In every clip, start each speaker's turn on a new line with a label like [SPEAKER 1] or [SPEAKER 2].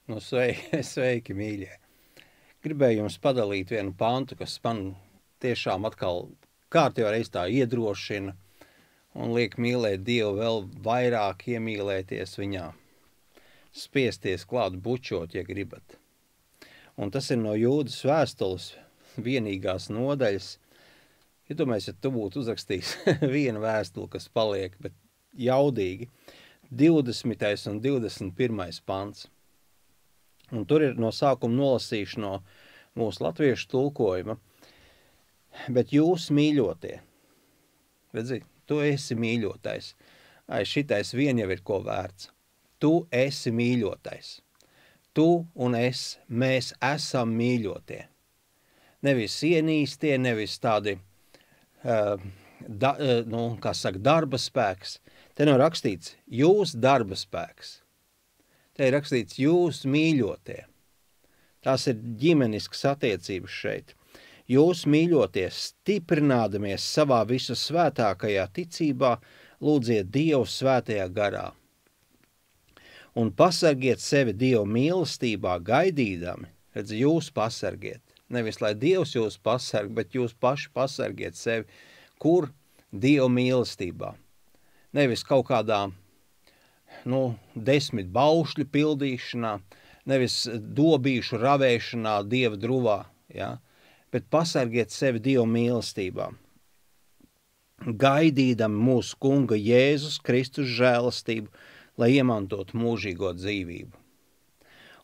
[SPEAKER 1] Nu, sveiki, mīļie. Gribēju jums padalīt vienu pantu, kas man tiešām atkal kārtībā reiz tā iedrošina un liek mīlēt Dievu vēl vairāk, iemīlēties viņā, spiesties klāt bučot, ja gribat. Un tas ir no Jūdas vēstules vienīgās nodaļas. Iedomājieties, ja tu būtu uzrakstījis vienu vēstuli, kas paliek, bet jaudīgi, 20. un 21. pants. Un tur ir no sākuma nolasīšu no mūsu latviešu tulkojuma. Bet jūs mīļotie, redzi, tu esi mīļotais. Šitais vien jau ir ko vērts. Tu esi mīļotais. Tu un es, mēs esam mīļotie. Nevis ienīstie, nevis tādi, darba spēks. Te nav rakstīts jūs darba spēks. Te ir rakstīts jūs mīļotie. Tās ir ģimeniskas attiecības šeit. Jūs mīļotie, stiprinādamies savā visu svētākajā ticībā, lūdziet Dievu svētajā garā. Un pasargiet sevi Dievu mīlestībā, gaidīdami, redz, jūs pasargiet. Nevis, lai Dievs jūs pasarg, bet jūs paši pasargiet sevi, kur Dievu mīlestībā. Nevis kaut kādā 10 baušļu pildīšanā, nevis dobīšu ravēšanā Dieva druvā, ja? Bet pasargiet sevi Dieva mīlestībā. Gaidīdami mūsu kunga Jēzus Kristus žēlastību, lai iemantotu mūžīgo dzīvību.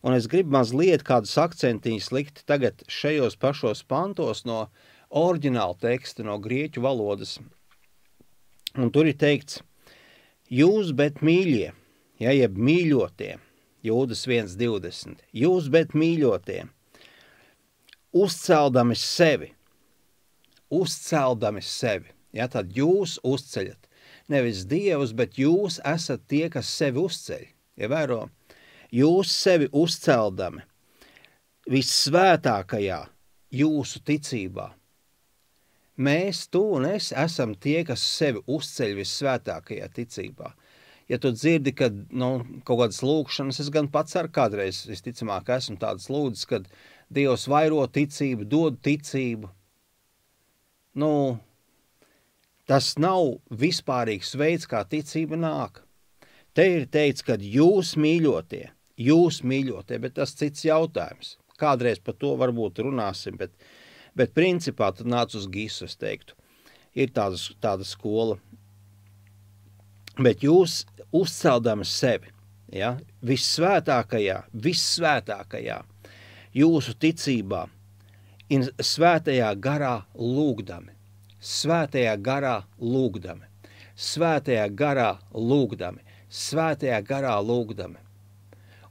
[SPEAKER 1] Un es gribu mazliet kādus akcentiņus likt tagad šajos pašos pantos no oriģināla teksta, no grieķu valodas. Un tur ir teikts, jūs bet mīļie, ja, jeb mīļotie, Jūdas 1.20, jūs bet mīļotie, uzceldami sevi, ja, tad jūs uzceļat, nevis Dievs, bet jūs esat tie, kas sevi uzceļ, ja vēro, jūs sevi uzceldami vissvētākajā jūsu ticībā. Mēs, tu un es, esam tie, kas sevi uzceļ vissvētākajā ticībā. Ja tu dzirdi, kad kaut kādas lūkšanas, es gan pats ar kādreiz, visticamāk, esmu tādas lūdzes, kad Dievs vairo ticību, dod ticību. Tas nav vispārīgs veids, kā ticība nāk. Te ir teikts, kad jūs mīļotie, bet tas cits jautājums. Kādreiz par to varbūt runāsim, bet principā tad nāc uz gisu, es teiktu. Ir tāda skola. Bet jūs uzceldami sevi, ja, vissvētākajā, jūsu ticībā, un svētajā garā lūgdami,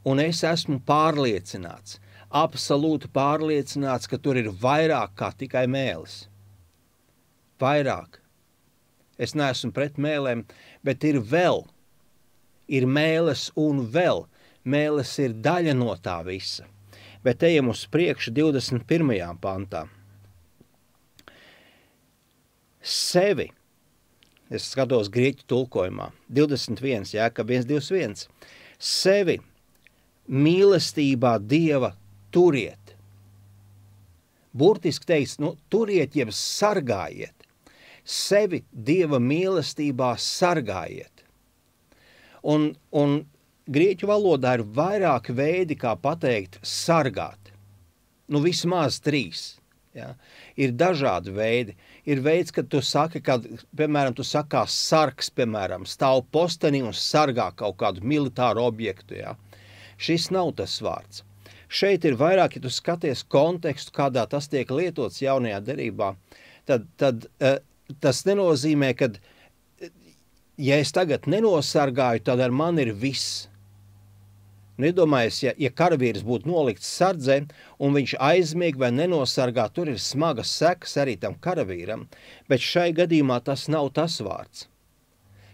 [SPEAKER 1] Un es esmu pārliecināts, absolūti pārliecināts, ka tur ir vairāk kā tikai mēlis. Vairāk. Es neesmu pret mēlēm, bet ir mēles un vēl. Mēles ir daļa no tā visa. Bet ejam uz priekšu 21. pantā. Sevi, es skatos grieķu tulkojumā, 21, Jēkab 1.21. Sevi mīlestībā Dieva turiet. Burtiski teiks, turiet jeb sargājiet. Sevi Dieva mīlestībā sargājiet. Un grieķu valodā ir vairāki veidi, kā pateikt sargāt. Vismaz 3. Ja? Ir dažādi veidi. Ir veids, kad tu saki, piemēram, tu saki kā sargs, piemēram, stāv postenī un sargā kaut kādu militāru objektu. Ja? Šis nav tas vārds. Šeit ir vairāk, ja tu skaties kontekstu, kādā tas tiek lietots jaunajā derībā, tad tas nenozīmē, ka, ja es tagad nenosargāju, tad ar mani ir viss. Iedomājies, ja karavīrs būtu nolikts sardzē, un viņš aizmieg vai nenosargā, tur ir smagas sekas arī tam karavīram, bet šai gadījumā tas nav tas vārds.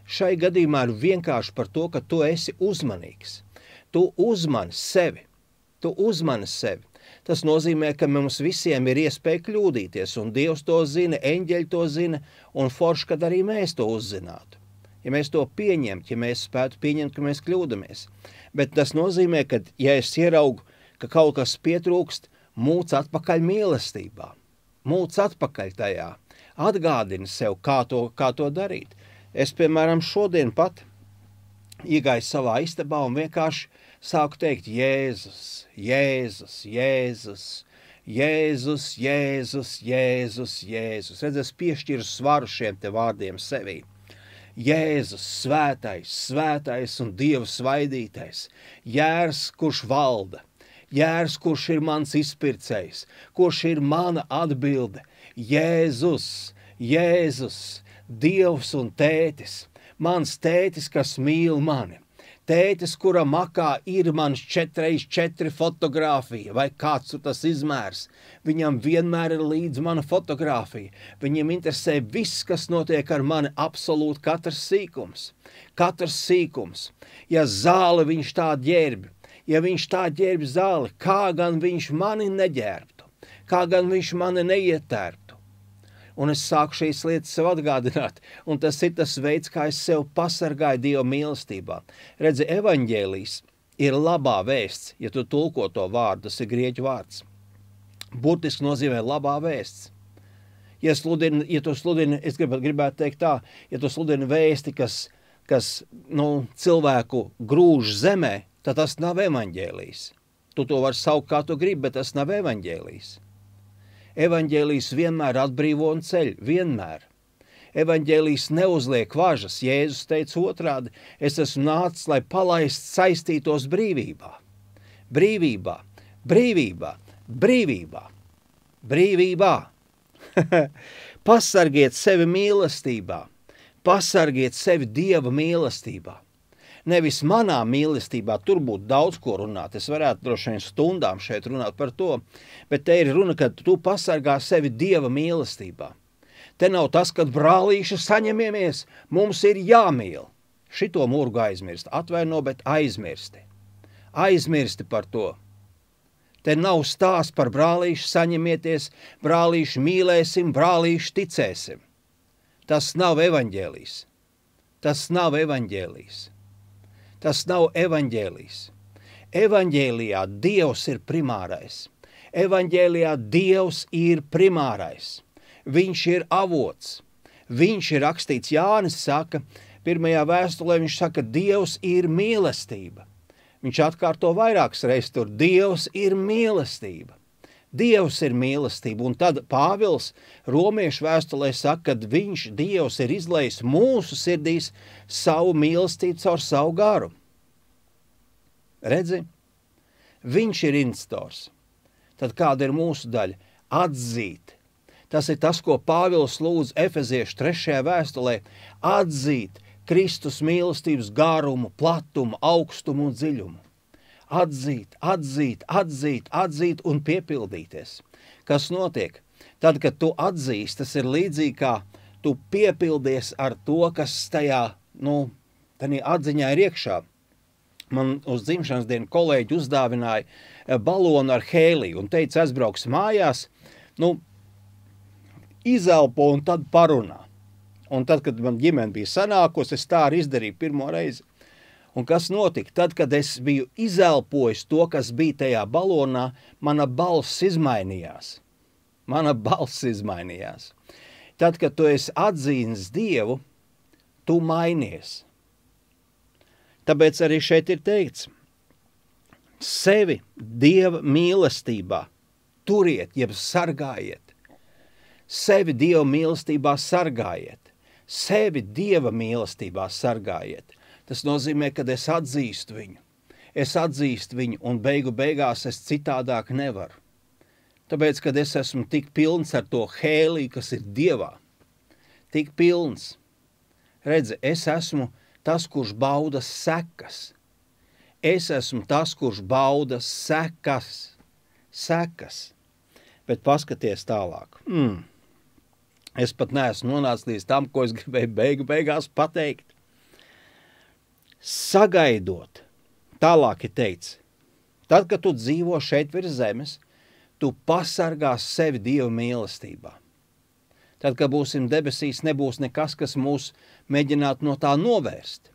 [SPEAKER 1] Šai gadījumā ir vienkārši par to, ka tu esi uzmanīgs. Tu uzmani sevi. Tas nozīmē, ka mums visiem ir iespēja kļūdīties, un Dievs to zina, eņģeļi to zina, un forši, kad arī mēs to uzzinātu. ja mēs to pieņemt, ja mēs spētu pieņemt, ka mēs kļūdamies. Bet tas nozīmē, ka, ja es ieraugu, ka kaut kas pietrūkst, mūc atpakaļ mīlestībā, mūc atpakaļ tajā, atgādini sev, kā to darīt. Es, piemēram, šodien pat iegāju savā istabā un vienkārši sāku teikt Jēzus, Jēzus, Jēzus, Jēzus, Jēzus, Jēzus, Jēzus. Redz, es piešķiru svaru šiem te vārdiem sevī. Jēzus, svētais, svētais un Dieva svaidītais, Jērs, kurš valda, Jērs, kurš ir mans izpircējs, kurš ir mana atbilde, Jēzus, Jēzus, Dievs un tētis, mans tētis, kas mīl mani. Tētis, kura makā ir mans 4x4 fotogrāfija, vai kāds tas izmērs, viņam vienmēr ir līdz mana fotogrāfija. Viņam interesē viss, kas notiek ar mani, absolūti katrs sīkums. Katrs sīkums. Ja zāli viņš tā ģērbi, ja viņš tā ģērbi zāli, kā gan viņš mani neģērbtu, kā gan viņš mani neietērptu. Un es sāku šīs lietas sev atgādināt, un tas ir tas veids, kā es sev pasargāju Dieva mīlestībā. Redzi, evaņģēlijs ir labā vēsts, ja tu tulko to vārdu, tas ir grieķu vārds. Burtiski nozīmē labā vēsts. Ja tu sludini, es gribētu teikt tā, ja tu sludini vēsti, kas cilvēku grūž zemē, tad tas nav evaņģēlijs. Tu to vari saukt, kā tu gribi, bet tas nav evaņģēlijs. Evaņģēlijs vienmēr atbrīvo un ceļ, vienmēr. Evaņģēlijs neuzliek važas, Jēzus teica otrādi, es esmu nācis, lai palaist saistītos brīvībā. Brīvībā, brīvībā, brīvībā, brīvībā. Pasargiet sevi mīlestībā, pasargiet sevi Dieva mīlestībā. Nevis manā mīlestībā, tur būtu daudz ko runāt, es varētu droši vien stundām šeit runāt par to, bet te ir runa, ka tu pasargā sevi Dieva mīlestībā. Te nav tas, kad brālīši saņemamies, mums ir jāmīl. Šito murgu aizmirst, atvaino, bet aizmirsti. Aizmirsti par to. Te nav stāsts par brālīši saņemieties, brālīši mīlēsim, brālīši ticēsim. Tas nav evaņģēlijs. Tas nav evaņģēlijs. Tas nav evaņģēlijs. Evaņģēlijā Dievs ir primārais. Evaņģēlijā Dievs ir primārais. Viņš ir avots. Viņš ir rakstīts, Jānis saka, pirmajā vēstulē viņš saka, Dievs ir mīlestība. Viņš atkārto vairākas reizes tur, Dievs ir mīlestība. Dievs ir mīlestība, un tad Pāvils romiešu vēstulē saka, ka viņš, Dievs, ir izlejis mūsu sirdīs savu mīlestību caur savu garu. Redzi? Viņš ir institors. Tad kāda ir mūsu daļa? Atzīt. Tas ir tas, ko Pāvils lūdz Efeziešu 3. vēstulē, atzīt Kristus mīlestības garumu, platumu, augstumu un dziļumu. Atzīt, atzīt, atzīt, atzīt un piepildīties. Kas notiek? Tad, kad tu atzīsti, tas ir līdzīgi kā tu piepildies ar to, kas tajā, tādā atziņā ir iekšā. Man uz dzimšanas dienu kolēģi uzdāvināja balonu ar hēliju un teica, aizbrauks mājās, izelpo un tad parunā. Un tad, kad man ģimene bija sanākusi, es tā arī izdarīju pirmo reizi. Un kas notika? Tad, kad es biju izelpojis to, kas bija tajā balonā, mana balss izmainījās. Mana balss izmainījās. Tad, kad tu esi atzīnis Dievu, tu mainies. Tāpēc arī šeit ir teikts, sevi Dieva mīlestībā turiet, jeb sargājiet. Sevi Dieva mīlestībā sargājiet. Sevi Dieva mīlestībā sargājiet. Tas nozīmē, ka es atzīstu viņu. Es atzīstu viņu un beigās es citādāk nevaru. Tāpēc, kad es esmu tik pilns ar to hēliju, kas ir Dievā. Tik pilns. Redzi, es esmu tas, kurš bauda sekas. Es esmu tas, kurš bauda sekas. Sekas. Bet paskaties tālāk. Es pat neesmu nonācis līdz tam, ko es gribēju beigās pateikt. Sagaidot, tālāk ir teikts, tad, kad tu dzīvo šeit virs zemes, tu pasargās sevi Dieva mīlestībā. Tad, kad būsim debesīs, nebūs nekas, kas mūs mēģinātu no tā novērst.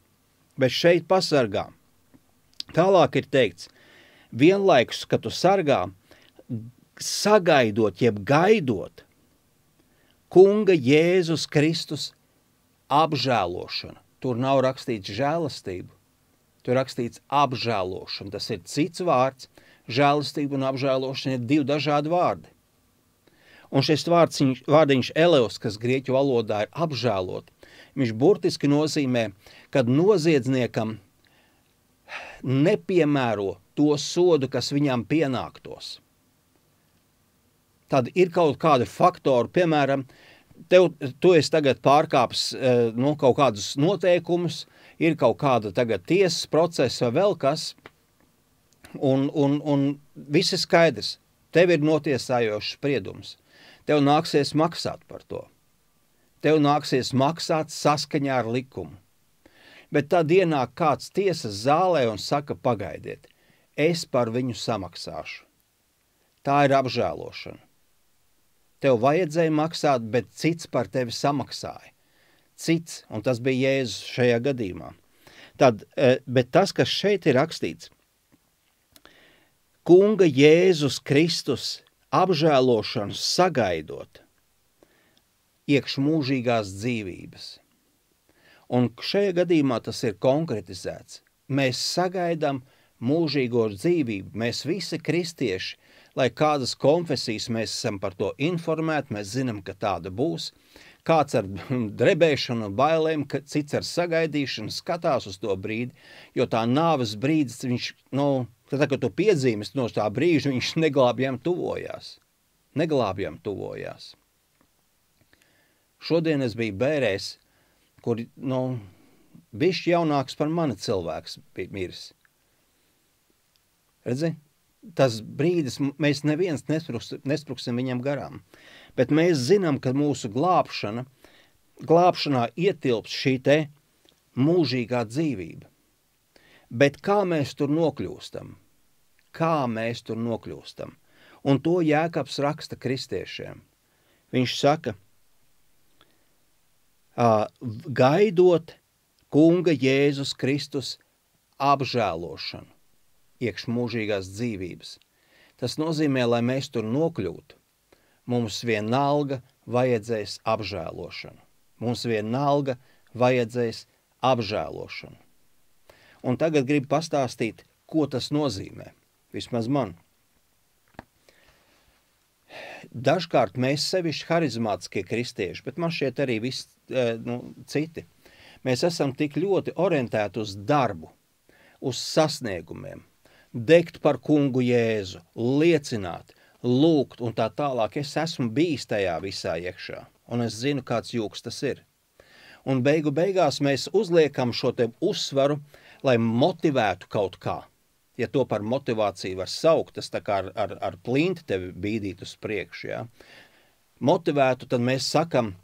[SPEAKER 1] Bet šeit pasargā. Tālāk ir teikts, vienlaikus, kad tu sargā, sagaidot, jeb gaidot Kunga Jēzus Kristus apžēlošana. Tur nav rakstīts žēlastību, tur rakstīts apžēlošana. Tas ir cits vārds, žēlastība un apžēlošana ir divi dažādi vārdi. Un šis vārdiņš eleos, kas grieķu valodā ir apžēlot, viņš burtiski nozīmē, kad noziedzniekam nepiemēro to sodu, kas viņam pienāktos. Tad ir kaut kādi faktori, piemēram, tu esi tagad pārkāpis kaut kādus noteikumus, ir kaut kāda tagad tiesas procesa vai vēl kas, un viss ir skaidrs. Tev ir notiesājošs spriedums. Tev nāksies maksāt par to. Tev nāksies maksāt saskaņā ar likumu. Bet tad ienāk kāds tiesas zālē un saka, pagaidiet, es par viņu samaksāšu. Tā ir apžēlošana. Tev vajadzēja maksāt, bet cits par tevi samaksāja. Cits, un tas bija Jēzus šajā gadījumā. Tad, bet tas, kas šeit ir rakstīts, Kunga Jēzus Kristus apžēlošanu sagaidot iekš mūžīgās dzīvības. Un šajā gadījumā tas ir konkretizēts. Mēs sagaidām mūžīgo dzīvību. Mēs visi kristieši, lai kādas konfesijas mēs esam par to informēti, mēs zinām, ka tāda būs. Kāds ar drebēšanu un bailēm, cits ar sagaidīšanu skatās uz to brīdi, jo tā nāves brīdis, viņš, tad, kad tu piedzīmes no tā brīža, viņš neglābjam tuvojās. Šodien es biju Bērēs, kur, bišķi jaunāks par mani cilvēks bija miris. Redzi? Tas brīdis, mēs neviens nespruksim viņam garām. Bet mēs zinām, ka mūsu glābšanā ietilps šī te mūžīgā dzīvība. Bet kā mēs tur nokļūstam? Un to Jēkabs raksta kristiešiem. Viņš saka, gaidot Kunga Jēzus Kristus apžēlošanu iekš mūžīgās dzīvības. Tas nozīmē, lai mēs tur nokļūtu, mums vienalga vajadzēs apžēlošanu. Un tagad gribu pastāstīt, ko tas nozīmē. Vismaz man. Dažkārt mēs sevišķi harizmātiskie kristieši, bet man šķiet arī visi citi. Mēs esam tik ļoti orientēti uz darbu, uz sasniegumiem, degt par Kungu Jēzu, liecināt, lūgt un tā tālāk. Es esmu bijis tajā visā iekšā, un es zinu, kāds jūks tas ir. Un beigās mēs uzliekam šo te uzsvaru, lai motivētu kaut kā. Ja to par motivāciju var saukt, tas tā kā ar plinti tevi bīdīt uz priekšu. Ja? Motivētu, tad mēs sakam,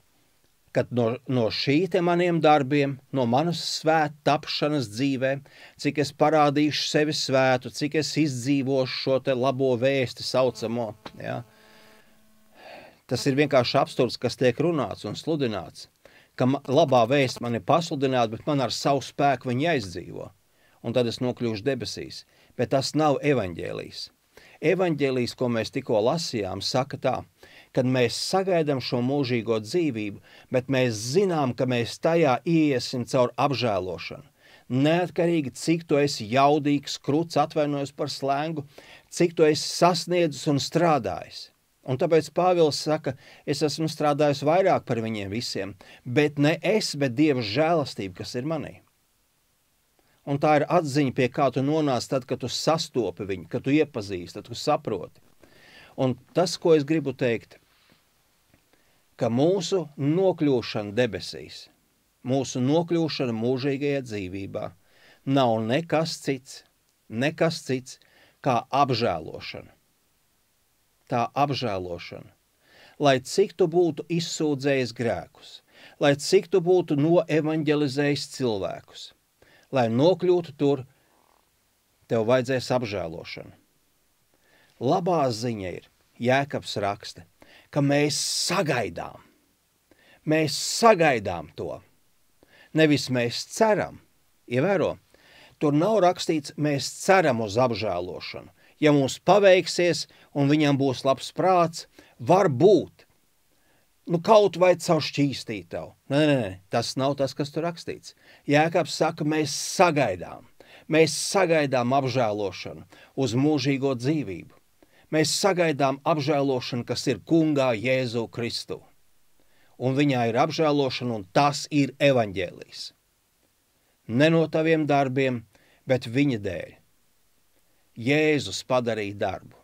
[SPEAKER 1] ka no šī te maniem darbiem, no manas svētu tapšanas dzīvē, cik es parādīšu sevi svētu, cik es izdzīvošu šo te labo vēsti saucamo. Ja? Tas ir vienkārši absurds, kas tiek runāts un sludināts, ka labā vēsti man ir pasludināta, bet man ar savu spēku viņa aizdzīvo. Un tad es nokļūšu debesīs. Bet tas nav evaņģēlijs. Evaņģēlijs, ko mēs tikko lasījām, saka tā, kad mēs sagaidām šo mūžīgo dzīvību, bet mēs zinām, ka mēs tajā iesim caur apžēlošanu. Neatkarīgi, cik tu esi jaudīgs, kruts, atvainojos par slēngu, cik tu esi sasniedzis un strādājis. Un tāpēc Pāvils saka, es esmu strādājis vairāk par viņiem visiem, bet ne es, bet Dieva žēlastība, kas ir manī. Un tā ir atziņa, pie kā tu nonāc tad, kad tu sastopi viņu, kad tu iepazīsti, tad tu saproti. Un tas, ko es gribu teikt, ka mūsu nokļūšana debesīs, mūsu nokļūšana mūžīgajā dzīvībā nav nekas cits kā apžēlošana. Tā apžēlošana. Lai cik tu būtu izsūdzējis grēkus, lai cik tu būtu noevaņģelizējis cilvēkus, lai nokļūtu tur, tev vajadzēs apžēlošanu. Labā ziņa ir, Jēkabs raksta, ka mēs sagaidām. Mēs sagaidām to. Nevis mēs ceram. Ievēro, tur nav rakstīts, mēs ceram uz apžēlošanu. Ja mums paveiksies un viņam būs labs prāts, var būt. Kaut vai caur šķīstītavu. Nē, tas nav tas, kas tur rakstīts. Jēkabs saka, mēs sagaidām. Mēs sagaidām apžēlošanu uz mūžīgo dzīvību. Mēs sagaidām apžēlošanu, kas ir kungā Jēzu Kristu. Un viņā ir apžēlošana, un tas ir evaņģēlijs. Ne no taviem darbiem, bet viņa dēļ. Jēzus padarīja darbu.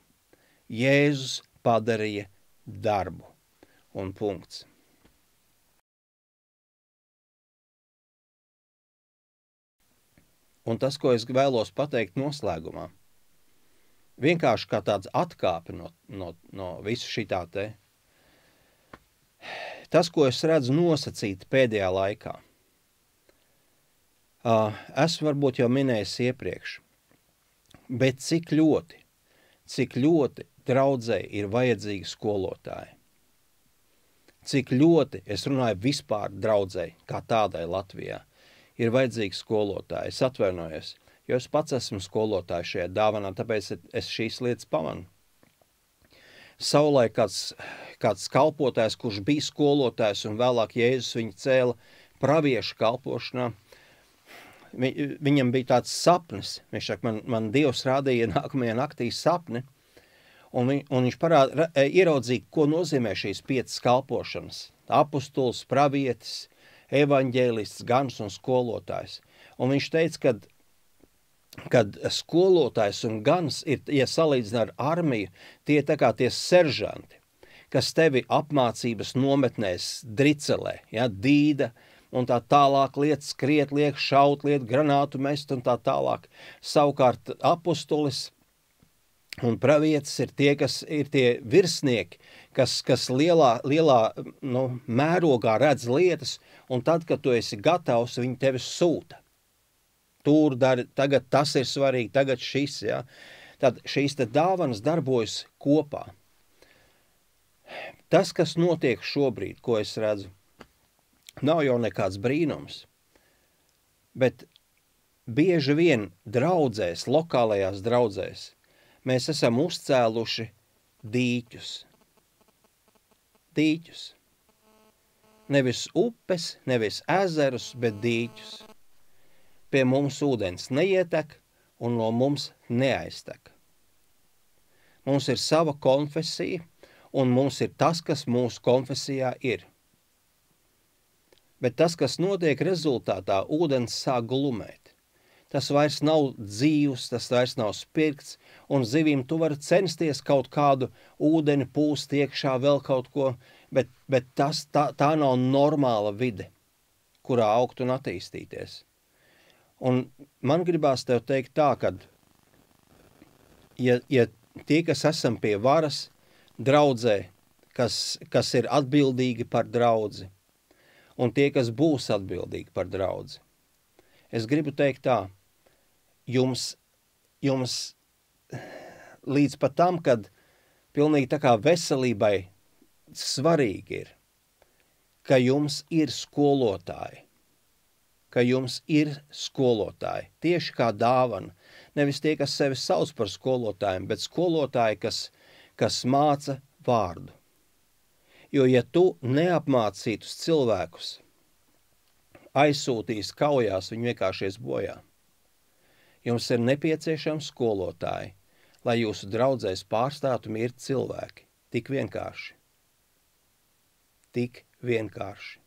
[SPEAKER 1] Jēzus padarīja darbu. Un punkts. Un tas, ko es vēlos pateikt noslēgumā, vienkārši kā tāds atkāpe no visu šitā te. Tas, ko es redzu nosacīt pēdējā laikā, esmu varbūt jau minējis iepriekš, bet cik ļoti draudzei ir vajadzīgi skolotāji. Cik ļoti, es runāju vispār draudzei, kā tādai Latvijā, ir vajadzīgi skolotāji. Es atvainojos, jo es pats esmu skolotājs šajā dāvanā, tāpēc es šīs lietas pamanu. Savulaik kāds kalpotājs, kurš bija skolotājs un vēlāk Jēzus viņu cēla praviešu kalpošanā, viņam bija tāds sapnis. Viņš saka, man Dievs rādīja nākamajā naktī sapni, un viņš ieraudzīja, ko nozīmē šīs 5 kalpošanas. Apostols, pravietis, evaņģēlists, gans un skolotājs. Un viņš teica, kad skolotājs un gans ir, ja salīdzina ar armiju, tie tā kā tie seržanti, kas tevi apmācības nometnēs dricelē, ja, dīda, un tā tālāk liet skriet, liek šaut, liet granātu mest un tā tālāk. Savukārt apostolis un pravietis ir tie, kas ir tie virsnieki, kas lielā mērogā redz lietas, un tad, kad tu esi gatavs, viņi tevi sūta. Tur dari, tagad tas ir svarīgi, tagad šis, ja. Tad šīs te dāvanas darbojas kopā. Tas, kas notiek šobrīd, ko es redzu, nav jau nekāds brīnums, bet bieži vien draudzēs, lokālajās draudzēs, mēs esam uzcēluši dīķus. Dīķus. Nevis upes, nevis ezerus, bet dīķus. Pie mums ūdens neietek un no mums neaiztek. Mums ir sava konfesija un mums ir tas, kas mūsu konfesijā ir. Bet tas, kas notiek rezultātā, ūdens sāk glumēt. Tas vairs nav dzīvs, tas vairs nav spirkts, un zivīm tu vari censties kaut kādu ūdeni pūst iekšā, vēl kaut ko, bet tā nav normāla vide, kurā augt un attīstīties. Un man gribās tev teikt tā, ka ja tie, kas esam pie varas draudzē, kas ir atbildīgi par draudzi, un tie, kas būs atbildīgi par draudzi, es gribu teikt tā, jums līdz pat tam, kad pilnīgi tā kā veselībai svarīgi ir, ka jums ir skolotāji, tieši kā dāvana, nevis tie, kas sevi sauc par skolotājiem, bet skolotāji, kas māca vārdu. Jo, ja tu neapmācītus cilvēkus, aizsūtīs kaujās, viņi vienkārši ies bojā. Jums ir nepieciešams skolotāji, lai jūsu draudzēs pārstātu mirt cilvēki. Tik vienkārši. Tik vienkārši.